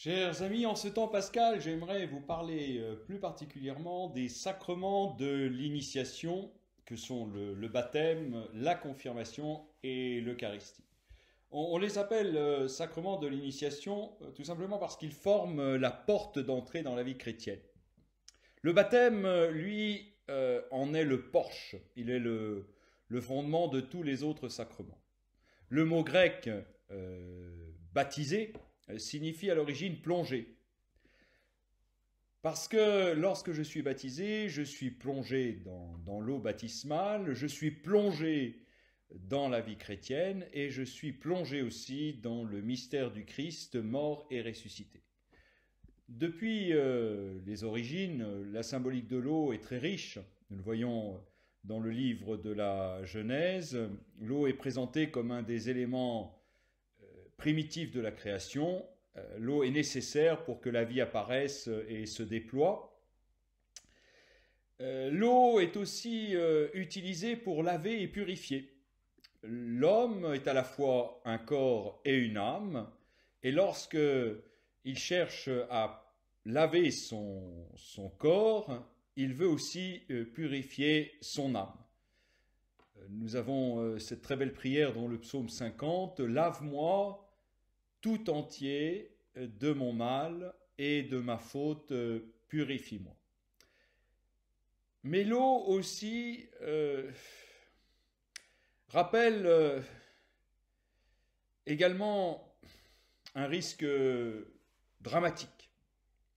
Chers amis, en ce temps pascal, j'aimerais vous parler plus particulièrement des sacrements de l'initiation, que sont le baptême, la confirmation et l'Eucharistie. On les appelle sacrements de l'initiation tout simplement parce qu'ils forment la porte d'entrée dans la vie chrétienne. Le baptême, lui, en est le porche, il est le fondement de tous les autres sacrements. Le mot grec baptisé signifie à l'origine plonger. Parce que lorsque je suis baptisé, je suis plongé dans l'eau baptismale, je suis plongé dans la vie chrétienne et je suis plongé aussi dans le mystère du Christ mort et ressuscité. Depuis les origines, la symbolique de l'eau est très riche. Nous le voyons dans le livre de la Genèse. L'eau est présentée comme un des éléments primitifs de la création. L'eau est nécessaire pour que la vie apparaisse et se déploie. L'eau est aussi utilisée pour laver et purifier. L'homme est à la fois un corps et une âme, et lorsque il cherche à laver son corps, il veut aussi purifier son âme. Nous avons cette très belle prière dans le psaume 50, « Lave-moi tout entier de mon mal et de ma faute, purifie-moi. » Mais l'eau aussi rappelle également un risque dramatique.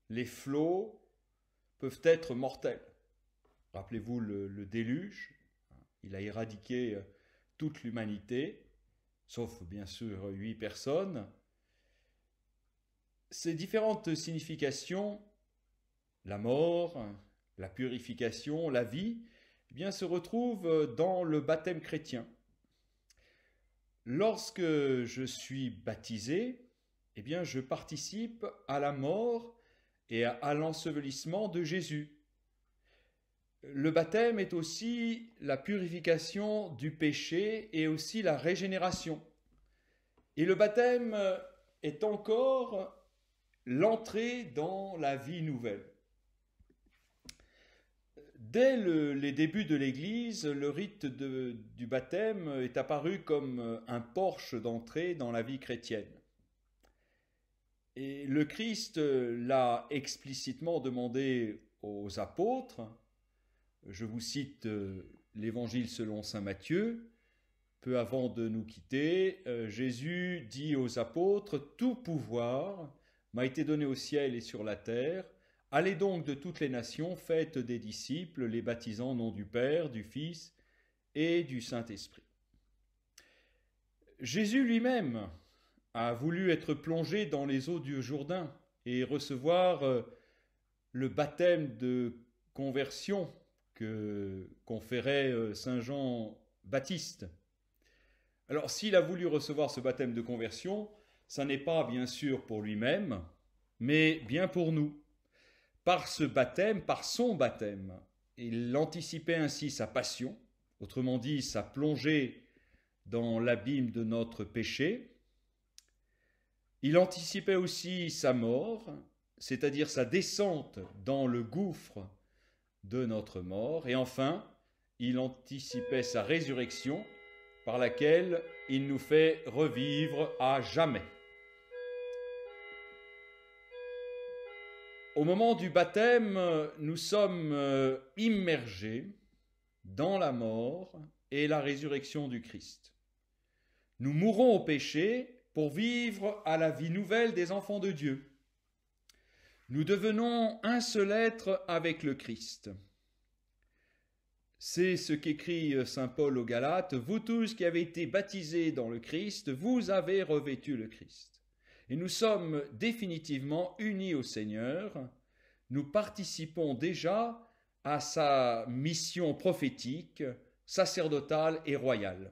Les flots peuvent être mortels. Rappelez-vous le déluge, il a éradiqué toute l'humanité, sauf bien sûr 8 personnes. Ces différentes significations, la mort, la purification, la vie, eh bien, se retrouvent dans le baptême chrétien. Lorsque je suis baptisé, eh bien, je participe à la mort et à l'ensevelissement de Jésus. Le baptême est aussi la purification du péché et aussi la régénération. Et le baptême est encore l'entrée dans la vie nouvelle. Dès les débuts de l'Église, le rite du baptême est apparu comme un porche d'entrée dans la vie chrétienne. Et le Christ l'a explicitement demandé aux apôtres. Je vous cite l'Évangile selon saint Matthieu. Peu avant de nous quitter, Jésus dit aux apôtres, « Tout pouvoir m'a été donné au ciel et sur la terre. Allez donc de toutes les nations, faites des disciples, les baptisant au nom du Père, du Fils et du Saint-Esprit. » Jésus lui-même a voulu être plongé dans les eaux du Jourdain et recevoir le baptême de conversion que conférait saint Jean-Baptiste. Alors, s'il a voulu recevoir ce baptême de conversion, ça n'est pas bien sûr pour lui-même, mais bien pour nous. Par ce baptême, par son baptême, il anticipait ainsi sa passion, autrement dit sa plongée dans l'abîme de notre péché. Il anticipait aussi sa mort, c'est-à-dire sa descente dans le gouffre de notre mort. Et enfin, il anticipait sa résurrection, par laquelle il nous fait revivre à jamais. Au moment du baptême, nous sommes immergés dans la mort et la résurrection du Christ. Nous mourons au péché pour vivre à la vie nouvelle des enfants de Dieu. Nous devenons un seul être avec le Christ. C'est ce qu'écrit saint Paul aux Galates, « Vous tous qui avez été baptisés dans le Christ, vous avez revêtu le Christ. » Et nous sommes définitivement unis au Seigneur. Nous participons déjà à sa mission prophétique, sacerdotale et royale.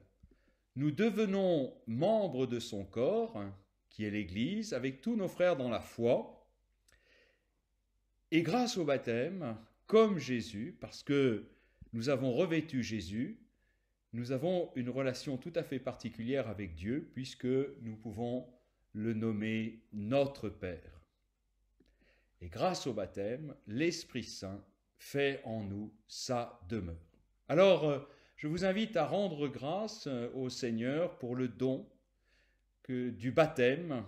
Nous devenons membres de son corps, qui est l'Église, avec tous nos frères dans la foi. Et grâce au baptême, comme Jésus, parce que nous avons revêtu Jésus, nous avons une relation tout à fait particulière avec Dieu, puisque nous pouvons le nommer notre Père. Et grâce au baptême, l'Esprit Saint fait en nous sa demeure. Alors, je vous invite à rendre grâce au Seigneur pour le don du baptême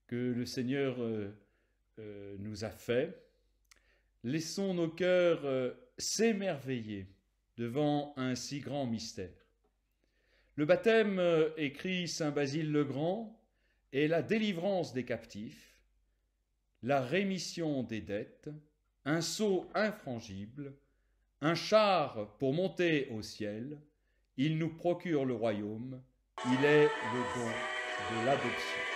que le Seigneur nous a fait. Laissons nos cœurs s'émerveiller devant un si grand mystère. Le baptême, écrit saint Basile le Grand, est la délivrance des captifs, la rémission des dettes, un sceau infrangible, un char pour monter au ciel. Il nous procure le royaume, il est le don de l'adoption.